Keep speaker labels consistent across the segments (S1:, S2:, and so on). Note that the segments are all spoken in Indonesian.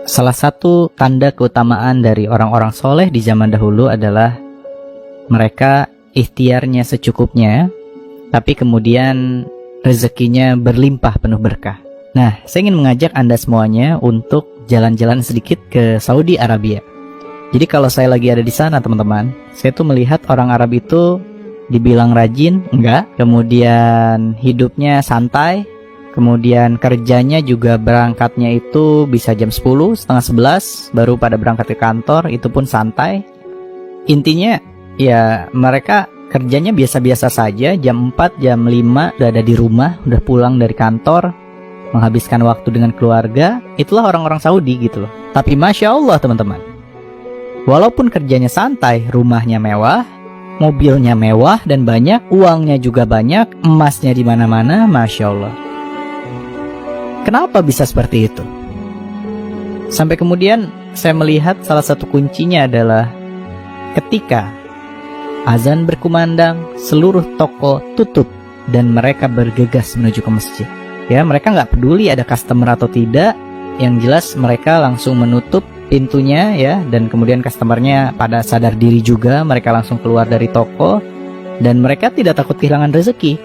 S1: Salah satu tanda keutamaan dari orang-orang soleh di zaman dahulu adalah mereka ikhtiarnya secukupnya, tapi kemudian rezekinya berlimpah penuh berkah. Nah, saya ingin mengajak Anda semuanya untuk jalan-jalan sedikit ke Saudi Arabia. Jadi kalau saya lagi ada di sana teman-teman, saya tuh melihat orang Arab itu dibilang rajin, enggak. Kemudian hidupnya santai. Kemudian kerjanya juga berangkatnya itu bisa jam 10, setengah 11 baru pada berangkat ke kantor, itu pun santai. Intinya ya mereka kerjanya biasa-biasa saja, jam 4, jam 5 udah ada di rumah, udah pulang dari kantor, menghabiskan waktu dengan keluarga. Itulah orang-orang Saudi gitu loh. Tapi Masya Allah teman-teman, walaupun kerjanya santai, rumahnya mewah, mobilnya mewah dan banyak, uangnya juga banyak, emasnya di mana-mana, Masya Allah. Kenapa bisa seperti itu? Sampai kemudian saya melihat salah satu kuncinya adalah ketika azan berkumandang, seluruh toko tutup dan mereka bergegas menuju ke masjid. Ya, mereka nggak peduli ada customer atau tidak. Yang jelas mereka langsung menutup pintunya ya, dan kemudian customernya pada sadar diri juga, mereka langsung keluar dari toko dan mereka tidak takut kehilangan rezeki.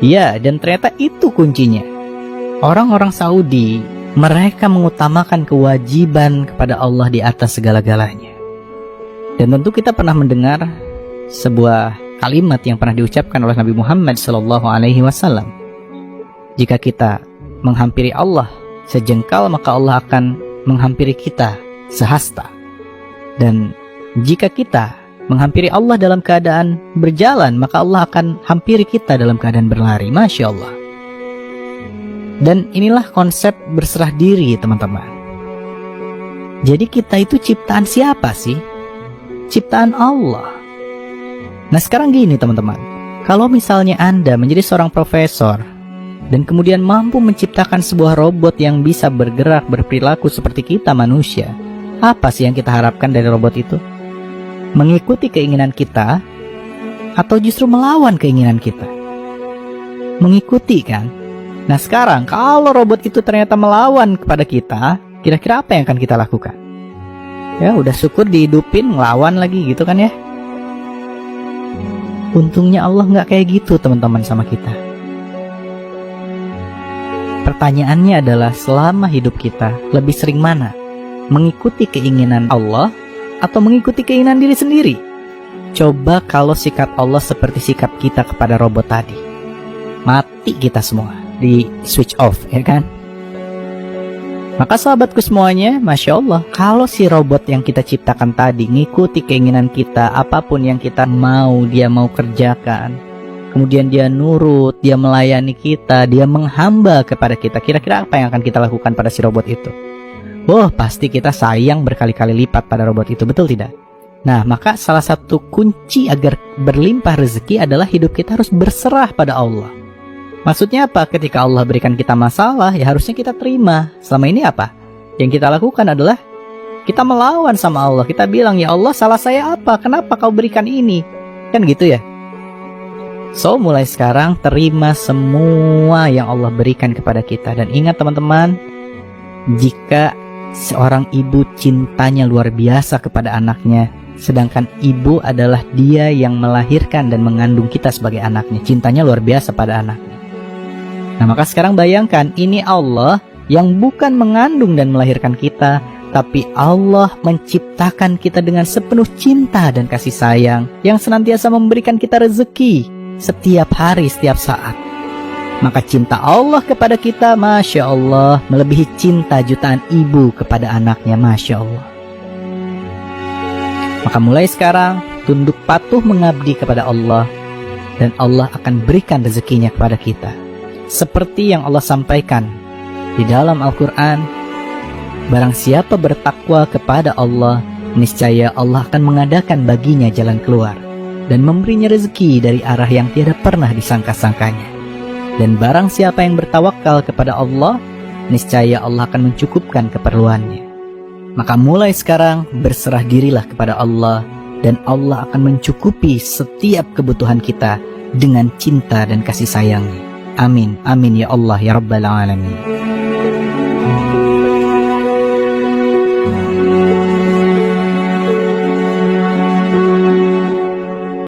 S1: Ya, dan ternyata itu kuncinya. Orang-orang Saudi, mereka mengutamakan kewajiban kepada Allah di atas segala-galanya. Dan tentu kita pernah mendengar sebuah kalimat yang pernah diucapkan oleh Nabi Muhammad SAW. Jika kita menghampiri Allah sejengkal, maka Allah akan menghampiri kita sehasta. Dan jika kita menghampiri Allah dalam keadaan berjalan, maka Allah akan hampiri kita dalam keadaan berlari. Masya Allah. Dan inilah konsep berserah diri teman-teman. Jadi kita itu ciptaan siapa sih? Ciptaan Allah. Nah sekarang gini teman-teman, kalau misalnya Anda menjadi seorang profesor dan kemudian mampu menciptakan sebuah robot yang bisa bergerak, berperilaku seperti kita manusia, apa sih yang kita harapkan dari robot itu? Mengikuti keinginan kita atau justru melawan keinginan kita? Mengikuti kan? Nah sekarang kalau robot itu ternyata melawan kepada kita, kira-kira apa yang akan kita lakukan? Ya udah syukur dihidupin, ngelawan lagi gitu kan ya. Untungnya Allah nggak kayak gitu teman-teman sama kita. Pertanyaannya adalah selama hidup kita lebih sering mana? Mengikuti keinginan Allah atau mengikuti keinginan diri sendiri? Coba kalau sikap Allah seperti sikap kita kepada robot tadi, mati kita semua, di switch off ya kan. Maka sahabatku semuanya, Masya Allah, kalau si robot yang kita ciptakan tadi ngikuti keinginan kita, apapun yang kita mau, dia mau kerjakan, kemudian dia nurut, dia melayani kita, dia menghamba kepada kita, kira-kira apa yang akan kita lakukan pada si robot itu? Wah, pasti kita sayang berkali-kali lipat pada robot itu, betul tidak? Nah, maka salah satu kunci agar berlimpah rezeki adalah hidup kita harus berserah pada Allah. Maksudnya apa? Ketika Allah berikan kita masalah, ya harusnya kita terima. Selama ini apa? Yang kita lakukan adalah kita melawan sama Allah. Kita bilang, ya Allah, salah saya apa? Kenapa kau berikan ini? Kan gitu ya. So, mulai sekarang terima semua yang Allah berikan kepada kita. Dan ingat teman-teman, jika seorang ibu cintanya luar biasa kepada anaknya, sedangkan ibu adalah dia yang melahirkan dan mengandung kita sebagai anaknya, cintanya luar biasa pada anaknya. Nah maka sekarang bayangkan, ini Allah yang bukan mengandung dan melahirkan kita, tapi Allah menciptakan kita dengan sepenuh cinta dan kasih sayang, yang senantiasa memberikan kita rezeki setiap hari, setiap saat. Maka cinta Allah kepada kita, Masya Allah, melebihi cinta jutaan ibu kepada anaknya, Masya Allah. Maka mulai sekarang, tunduk patuh mengabdi kepada Allah, dan Allah akan berikan rezekinya kepada kita. Seperti yang Allah sampaikan di dalam Al-Quran, barang siapa bertakwa kepada Allah, niscaya Allah akan mengadakan baginya jalan keluar dan memberinya rezeki dari arah yang tiada pernah disangka-sangkanya. Dan barang siapa yang bertawakal kepada Allah, niscaya Allah akan mencukupkan keperluannya. Maka mulai sekarang berserah dirilah kepada Allah, dan Allah akan mencukupi setiap kebutuhan kita dengan cinta dan kasih sayangnya. Amin, amin ya Allah ya Rabbal Alamin.